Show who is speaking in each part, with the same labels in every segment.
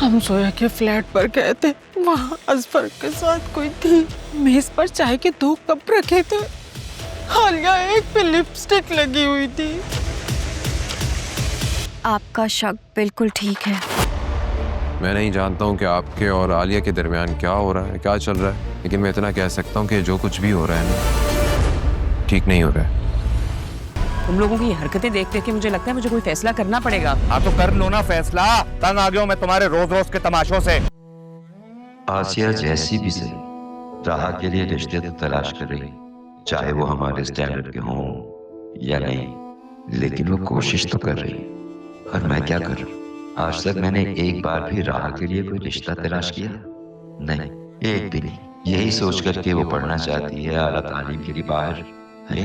Speaker 1: हम सोया के फ्लैट पर गए थे, वहाँ अजफर के साथ कोई थी। मेज पर चाय के 2 कप रखे थे, हालिया एक पे लिपस्टिक लगी हुई थी।
Speaker 2: आपका शक बिल्कुल ठीक है।
Speaker 3: मैं नहीं जानता हूँ कि आपके और आलिया के दरमियान क्या हो रहा है, क्या चल रहा है, लेकिन मैं इतना कह सकता हूँ कि जो कुछ भी हो रहा है ना, ठीक नहीं हो रहा है।
Speaker 4: तुम लोगों की हरकतें देख देख के मुझे लगता है मुझे कोई फैसला करना पड़ेगा।
Speaker 5: हाँ तो कर लो ना फैसला, तंग आ गया हूं मैं तुम्हारे रोज रोज के तमाशों से।
Speaker 6: आसिया जैसी भी सही, राह के लिए रिश्ते तो तलाश कर रही, चाहे वो हमारे स्टैंडर्ड के हों या नहीं, लेकिन वो कोशिश तो कर रही। और मैं क्या कर, आज तक मैंने एक बार भी राह के लिए कोई रिश्ता तलाश किया नहीं, एक भी नहीं। यही सोच करके वो पढ़ना चाहती है आला तालीम के लिए बाहर। अरे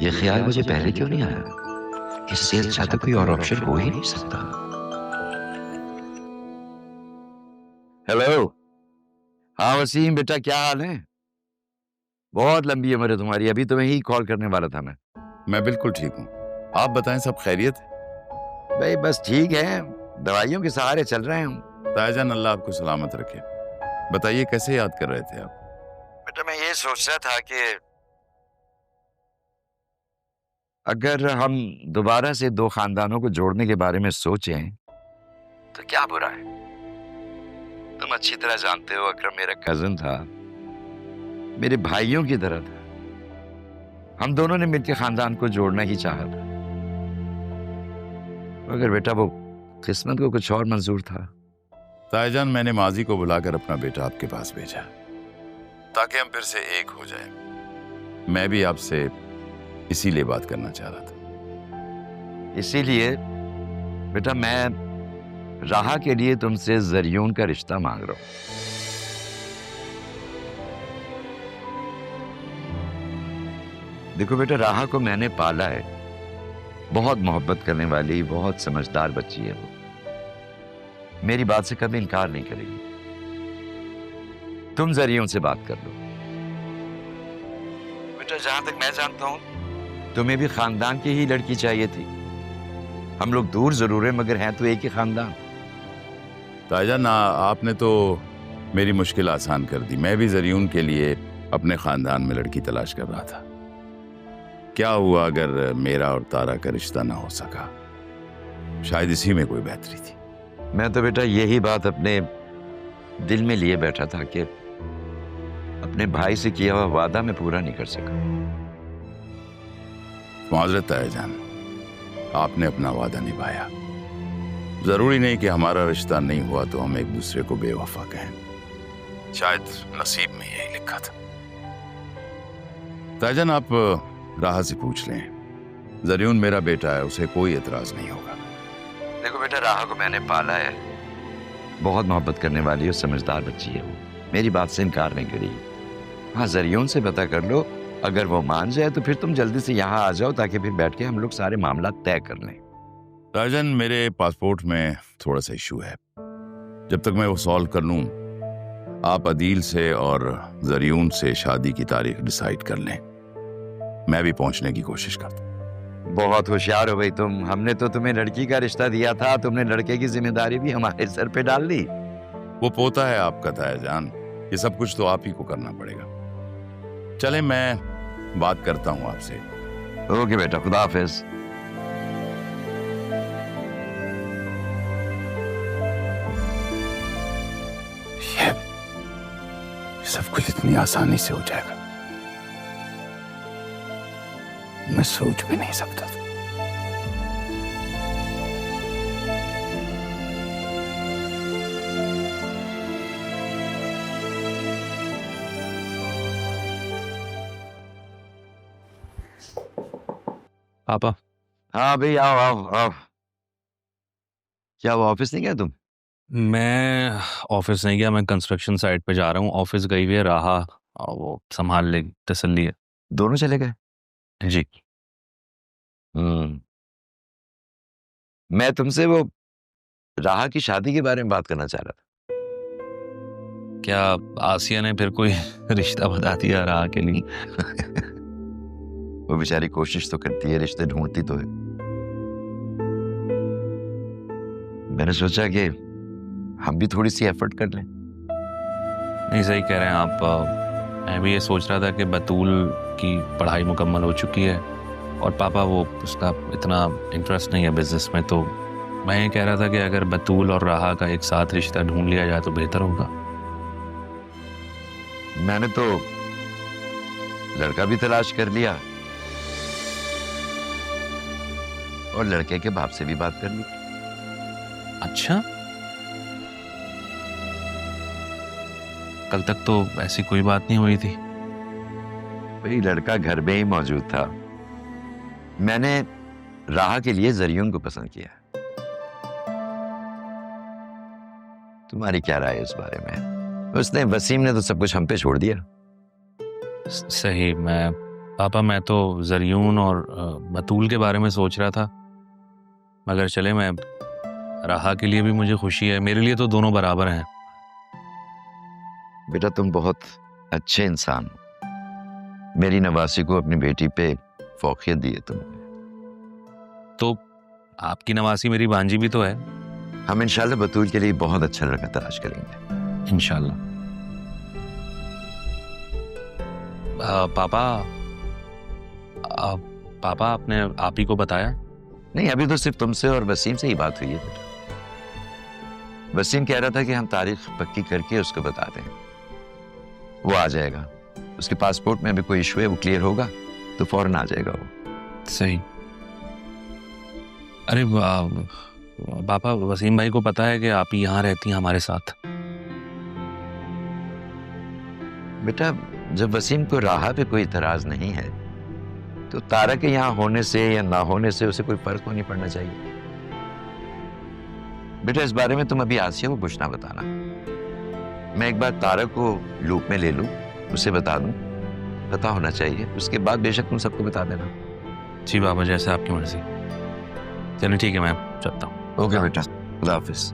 Speaker 6: ये ख्याल मुझे पहले क्यों नहीं आया? इससे अच्छा तो कोई और ऑप्शन हो ही नहीं सकता।
Speaker 7: हेलो, हाँ वसीम बेटा, क्या हाल है? बहुत लंबी उम्र है तुम्हारी, अभी तुम्हें ही कॉल करने वाला था मैं
Speaker 8: बिल्कुल ठीक हूँ। आप बताएं, सब खैरियत है?
Speaker 7: भाई बस ठीक है, दवाइयों के सहारे चल रहे हैं हम।
Speaker 8: ताईजान अल्लाह आपको सलामत रखे। बताइए कैसे याद कर रहे थे आप?
Speaker 7: बेटा मैं ये सोच रहा था कि अगर हम दोबारा से 2 खानदानों को जोड़ने के बारे में सोचें तो क्या बुरा है। तुम अच्छी तरह जानते हो अकरम मेरा कजन था, मेरे भाइयों की तरह था। हम दोनों ने मिलकर खानदान को जोड़ना ही चाहा था, मगर बेटा वो किस्मत को कुछ और मंजूर था।
Speaker 8: ताईजान, मैंने माजी को बुलाकर अपना बेटा आपके पास भेजा ताकि हम फिर से एक हो जाएं। मैं भी आपसे इसीलिए बात करना चाह रहा था।
Speaker 7: इसीलिए बेटा मैं राहा के लिए तुमसे जरियून का रिश्ता मांग रहा हूं। देखो बेटा, राहा को मैंने पाला है, बहुत मोहब्बत करने वाली, बहुत समझदार बच्ची है वो, मेरी बात से कभी इनकार नहीं करेगी। तुम जरियून से बात कर लो। बेटा जहां तक मैं जानता हूं तुम्हें भी खानदान की ही लड़की चाहिए थी। हम लोग दूर जरूर हैं मगर हैं तो एक ही खानदान।
Speaker 8: ताईजान, आपने तो मेरी मुश्किल आसान कर दी। मैं भी जरियून के लिए अपने खानदान में लड़की तलाश कर रहा था। क्या हुआ अगर मेरा और तारा का रिश्ता ना हो सका? शायद इसी में कोई बेहतरी थी।
Speaker 7: मैं तो बेटा यही बात अपने दिल में लिए बैठा था कि अपने भाई से किया हुआ वादा मैं पूरा नहीं कर सका।
Speaker 8: माजरत ताईजान, आपने अपना वादा निभाया। जरूरी नहीं कि हमारा रिश्ता नहीं हुआ तो हम एक दूसरे को बेवफा कहें। शायद नसीब में यही लिखा था। ताईजान, आप राह से पूछ लें, जरियून मेरा बेटा है, उसे कोई एतराज नहीं होगा।
Speaker 7: देखो बेटा, राह को मैंने पाला है, बहुत मोहब्बत करने वाली और समझदार बच्ची है वो, मेरी बात से इनकार नहीं करेगी। हाँ जरियून से पता कर लो, अगर वो मान जाए तो फिर तुम जल्दी से यहाँ आ जाओ ताकि फिर बैठ के हम लोग सारे मामला तय कर लें।
Speaker 8: ताईजान, मेरे पासपोर्ट में थोड़ा सा इशू है। जब तक मैं वो सॉल्व कर लूं, आप अदील से और जरियून से शादी की तारीख डिसाइड कर लें। मैं भी पहुंचने की कोशिश करता हूं।
Speaker 7: बहुत होशियार हो भाई तुम। हमने तो तुम्हें लड़की का रिश्ता दिया था, तुमने लड़के की जिम्मेदारी भी हमारे सर पे डाल ली।
Speaker 8: वो पोता है आपका ताईजान, ये सब कुछ तो आप ही को करना पड़ेगा। चले, मैं बात करता हूं आपसे।
Speaker 7: ओके बेटा, खुदा हाफिज।
Speaker 8: ये सब कुछ इतनी आसानी से हो जाएगा, मैं सोच भी नहीं सकता था।
Speaker 3: पापा।
Speaker 7: हाँ भाई, आओ आओ आओ। क्या वो ऑफिस नहीं गया तुम?
Speaker 9: मैं ऑफिस नहीं गया, मैं कंस्ट्रक्शन साइट पे जा रहा हूँ। ऑफिस गई हुई है राहा, और वो संभाल ले, तसल्ली है।
Speaker 7: दोनों चले गए?
Speaker 9: जी।
Speaker 7: मैं तुमसे वो राहा की शादी के बारे में बात करना चाह रहा था।
Speaker 9: क्या आसिया ने फिर कोई रिश्ता बता दिया राहा के लिए?
Speaker 7: वो बेचारी कोशिश तो करती है, रिश्ते ढूंढती तो है। मैंने सोचा कि हम भी थोड़ी सी एफर्ट कर लें।
Speaker 9: नहीं, सही कह रहे हैं आप। मैं भी ये सोच रहा था कि बतूल की पढ़ाई मुकम्मल हो चुकी है और पापा वो उसका इतना इंटरेस्ट नहीं है बिजनेस में, तो मैं ये कह रहा था कि अगर बतूल और राहा का एक साथ रिश्ता ढूंढ लिया जाए तो बेहतर होगा।
Speaker 7: मैंने तो लड़का भी तलाश कर लिया और लड़के के बाप से भी बात कर ली।
Speaker 9: अच्छा, कल तक तो ऐसी कोई बात नहीं हुई थी।
Speaker 7: भाई लड़का घर में ही मौजूद था। मैंने राहा के लिए जरियून को पसंद किया। तुम्हारी क्या राय है इस बारे में? उसने, वसीम ने तो सब कुछ हम पे छोड़ दिया।
Speaker 9: सही। मैं तो जरियून और बतूल के बारे में सोच रहा था, मगर चले, मैं राहा के लिए भी मुझे खुशी है, मेरे लिए तो दोनों बराबर हैं।
Speaker 7: बेटा तुम बहुत अच्छे इंसान हो। मेरी नवासी को अपनी बेटी पे फौकियत दी है तुमने।
Speaker 9: तो आपकी नवासी मेरी भांजी भी तो है।
Speaker 7: हम इंशाल्लाह बतूल के लिए बहुत अच्छा लड़का तलाश करेंगे।
Speaker 9: इंशाल्लाह। पापा आपने आप ही को बताया?
Speaker 7: नहीं, अभी तो सिर्फ तुमसे और वसीम से ही बात हुई है बेटा। वसीम कह रहा था कि हम तारीख पक्की करके उसको बता दें। वो आ जाएगा। उसके पासपोर्ट में अभी कोई इशू है, वो क्लियर होगा तो फौरन आ जाएगा वो।
Speaker 9: सही। अरे पापा, वसीम भाई को पता है कि आप ही यहाँ रहती हैं हमारे साथ?
Speaker 7: बेटा जब वसीम को राहा पे कोई इतराज नहीं है तो तारा के यहाँ होने से या ना होने से उसे कोई फर्क नहीं पड़ना चाहिए। बेटा इस बारे में तुम अभी आसिया को कुछ ना बताना। मैं एक बार तारा को लूप में ले लूं, उसे बता दूं, पता होना चाहिए। उसके बाद बेशक तुम सबको बता देना।
Speaker 9: जी बाबा, जैसे आपकी मर्जी। चलिए ठीक है, मैं चलता हूँ।
Speaker 7: ओके बेटा, खुदा हाफिज।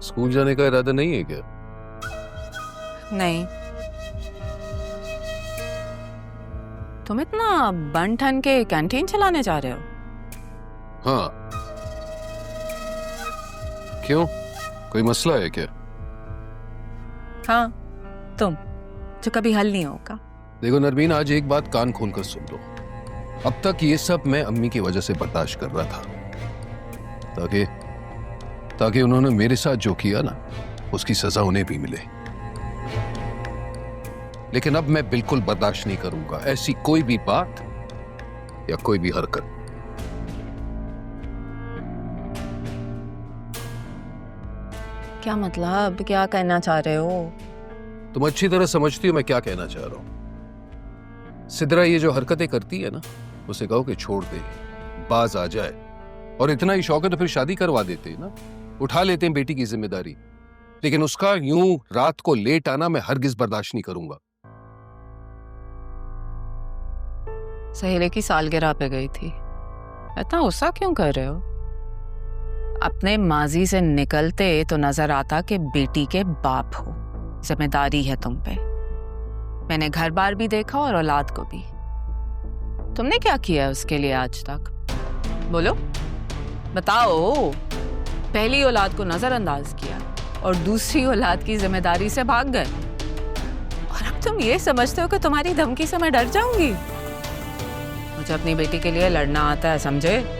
Speaker 10: स्कूल जाने का इरादा नहीं है क्या?
Speaker 11: नहीं। तुम इतना बन ठन के कैंटीन चलाने जा रहे हो?
Speaker 10: हाँ। क्यों, कोई मसला है क्या?
Speaker 11: हाँ, तुम जो कभी हल नहीं होगा।
Speaker 10: देखो नरमीन, आज एक बात कान खोल कर सुन लो। अब तक ये सब मैं अम्मी की वजह से बर्दाश्त कर रहा था, ताकि उन्होंने मेरे साथ जो किया ना, उसकी सजा उन्हें भी मिले। लेकिन अब मैं बिल्कुल बर्दाश्त नहीं करूंगा ऐसी कोई भी बात या कोई भी हरकत।
Speaker 11: क्या मतलब, क्या कहना चाह रहे हो?
Speaker 10: तुम अच्छी तरह समझती हो मैं क्या कहना चाह रहा हूं। सिद्रा ये जो हरकतें करती है ना, उसे कहो कि छोड़ दे, बाज आ जाए। और इतना ही शौक है तो फिर शादी करवा देते हैं ना, उठा लेते हैं बेटी की जिम्मेदारी। लेकिन उसका यूं रात को लेट आना मैं हरगिज बर्दाश्त नहीं करूंगा।
Speaker 11: सहेली की सालगिरह पे गई थी, इतना गुस्सा क्यों कर रहे हो? अपने माजी से निकलते तो नजर आता कि बेटी के बाप हो, जिम्मेदारी है तुम पे। मैंने घर बार भी देखा और औलाद को भी। तुमने क्या किया है उसके लिए आज तक? बोलो, बताओ। पहली औलाद को नजरअंदाज किया और दूसरी औलाद की जिम्मेदारी से भाग गए, और अब तुम ये समझते हो कि तुम्हारी धमकी से मैं डर जाऊंगी? मुझे अपनी बेटी के लिए लड़ना आता है, समझे?